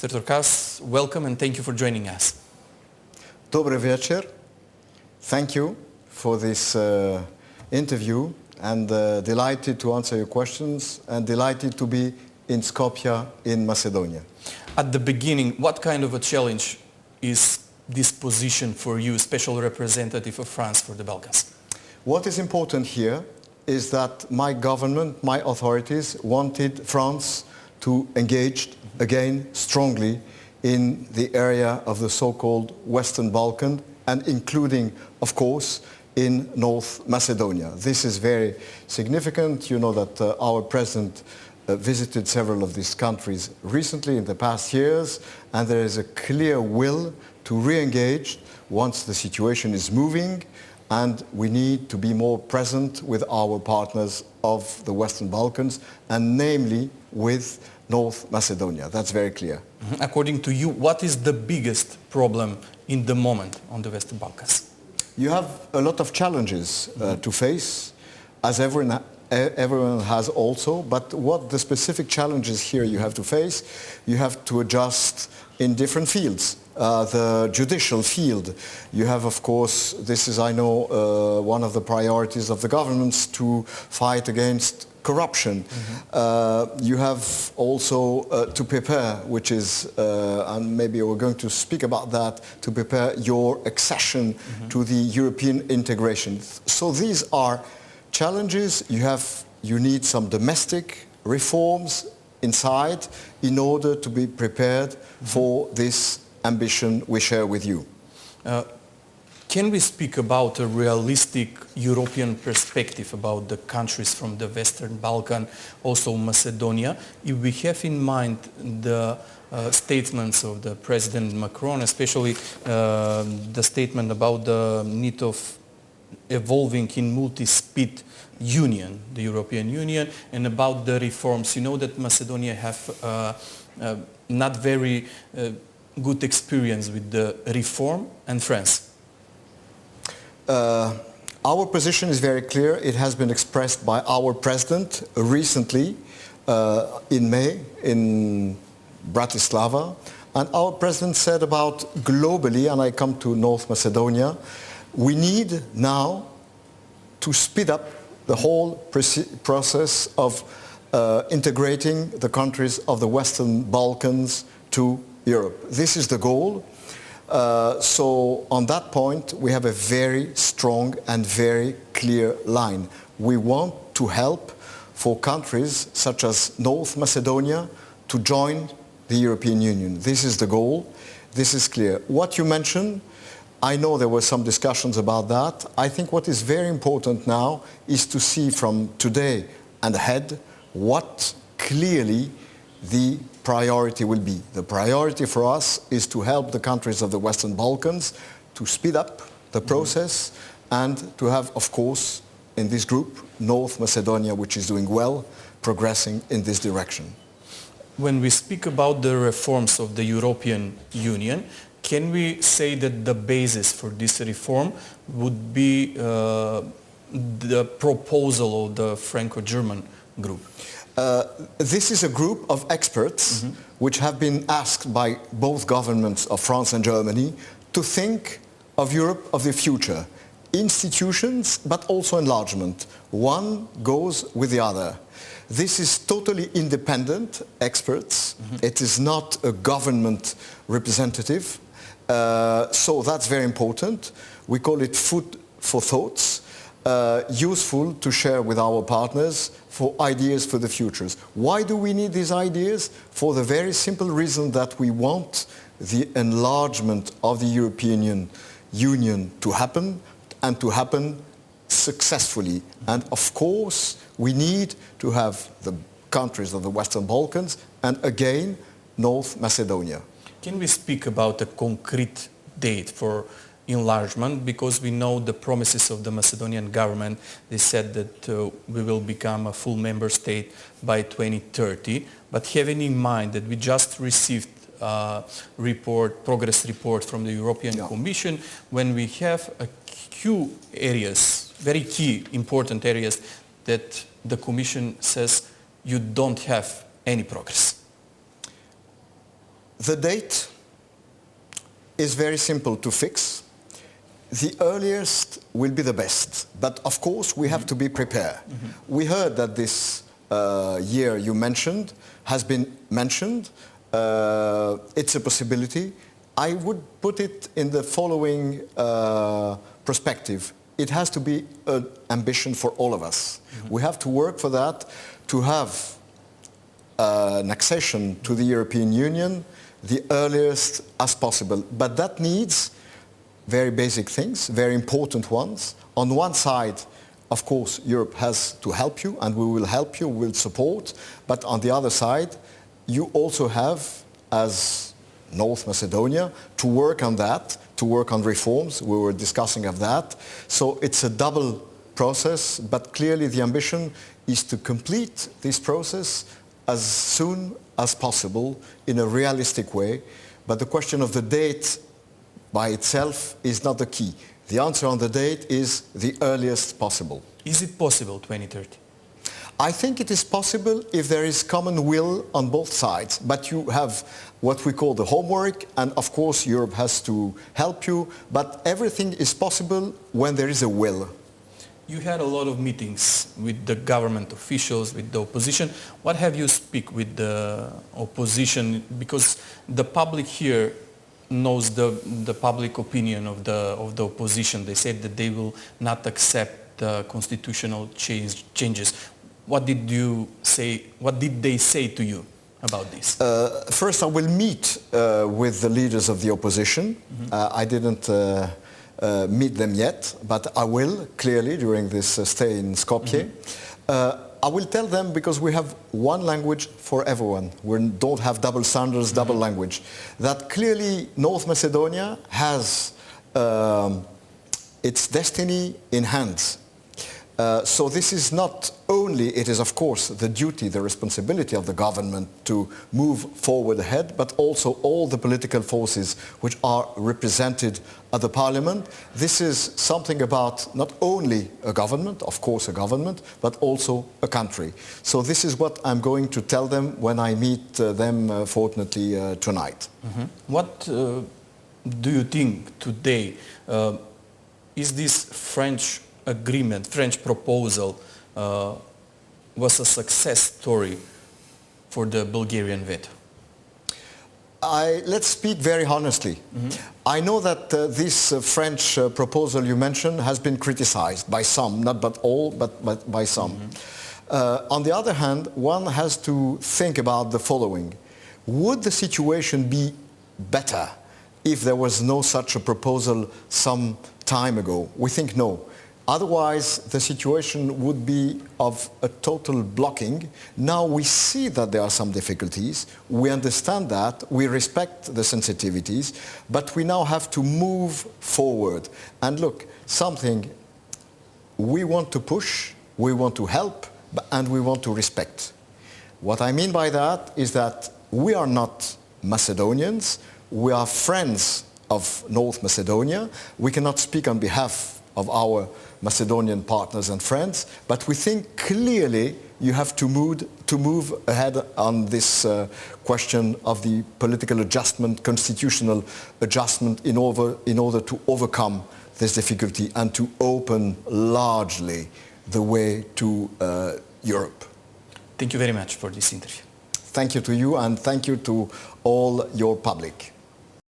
Mr. Trokaz, welcome and thank you for joining us. Dobre večer. Thank you for this interview, and delighted to answer your questions and delighted to be in Skopje in Macedonia. At the beginning, what kind of a challenge is this position for you, special representative of France for the Balkans? What is important here is that my government, my authorities wanted France to engage again strongly in the area of the so-called Western Balkan, and including, of course, in North Macedonia. This is very significant. You know that our president visited several of these countries recently in the past years, and there is a clear will to re-engage once the situation is moving, and we need to be more present with our partners of the Western Balkans, and namely with North Macedonia. That's very clear. According to you, what is the biggest problem in the moment on the Western Balkans? You have a lot of challenges to face, as everyone has also, but what the specific challenges here you have to face, you have to adjust in different fields. The judicial field, you have, of course, this is, I know, one of the priorities of the governments to fight against corruption. You have also to prepare, which is, and maybe we're going to speak about that, to prepare your accession to the European integration. So these are challenges. You need some domestic reforms inside in order to be prepared for this ambition we share with you. Can we speak about a realistic European perspective about the countries from the Western Balkan, also Macedonia, if we have in mind the statements of the President Macron, especially the statement about the need of evolving in multi-speed union, the European Union, and about the reforms? You know that Macedonia have not very good experience with the reform, and France. Our position is very clear. It has been expressed by our president recently in May in Bratislava. And our president said about globally, and I come to North Macedonia, we need now to speed up the whole process of integrating the countries of the Western Balkans to Europe. This is the goal. So on that point, we have a very strong and very clear line. We want to help for countries such as North Macedonia to join the European Union. This is the goal. This is clear. What you mentioned, I know there were some discussions about that. I think what is very important now is to see from today and ahead what clearly the priority will be. The priority for us is to help the countries of the Western Balkans to speed up the process and to have, of course, in this group, North Macedonia, which is doing well, progressing in this direction. When we speak about the reforms of the European Union, can we say that the basis for this reform would be the proposal of the Franco-German group? This is a group of experts which have been asked by both governments of France and Germany to think of Europe of the future. Institutions, but also enlargement. One goes with the other. This is totally independent experts. It is not a government representative. So that's very important. We call it food for thoughts. Useful to share with our partners for ideas for the futures. Why do we need these ideas? For the very simple reason that we want the enlargement of the European Union to happen, and to happen successfully. And of course, we need to have the countries of the Western Balkans and again, North Macedonia. Can we speak about a concrete date for enlargement? Because we know the promises of the Macedonian government. They said that we will become a full member state by 2030. But having in mind that we just received progress report from the European Commission, when we have a few areas, very key, important areas, that the Commission says you don't have any progress. The date is very simple to fix. The earliest will be the best, but of course we have to be prepared. We heard that this year you mentioned has been mentioned. It's a possibility. I would put it in the following perspective. It has to be an ambition for all of us. We have to work for that, to have an accession to the European Union the earliest as possible. But that needs very basic things, very important ones. On one side, of course, Europe has to help you, and we will help you, we will support. But on the other side, you also have, as North Macedonia, to work on that, to work on reforms. We were discussing of that. So it's a double process, but clearly the ambition is to complete this process as soon as possible in a realistic way. But the question of the date by itself is not the key. The answer on the date is the earliest possible. Is it possible, 2030? I think it is possible if there is common will on both sides. But you have what we call the homework, and of course Europe has to help you, but everything is possible when there is a will. You had a lot of meetings with the government officials, with the opposition. What have you speak with the opposition? Because the public here knows the public opinion of the opposition. They said that they will not accept constitutional changes. What did you say? What did they say to you about this? First, I will meet with the leaders of the opposition. I didn't meet them yet, but I will, clearly, during this stay in Skopje. I will tell them, because we have one language for everyone. We don't have double standards, double language. That clearly North Macedonia has its destiny in hands. So this is not only, it is of course the duty, the responsibility of the government to move forward ahead, but also all the political forces which are represented at the parliament. This is something about not only a government, of course a government, but also a country. So this is what I'm going to tell them when I meet them fortunately tonight. What do you think today? Is this French agreement, French proposal, was a success story for the Bulgarian veto? Let's speak very honestly. I know that this French proposal you mentioned has been criticized by some, not by all, but by some. On the other hand, one has to think about the following. Would the situation be better if there was no such a proposal some time ago? We think no. Otherwise, the situation would be of a total blocking. Now we see that there are some difficulties. We understand that. We respect the sensitivities. But we now have to move forward. And look, something we want to push, we want to help, and we want to respect. What I mean by that is that we are not Macedonians. We are friends of North Macedonia. We cannot speak on behalf of our Macedonian partners and friends, but we think clearly you have to move ahead on this question of the political adjustment, constitutional adjustment in order to overcome this difficulty and to open largely the way to Europe. Thank you very much for this interview. Thank you to you, and thank you to all your public.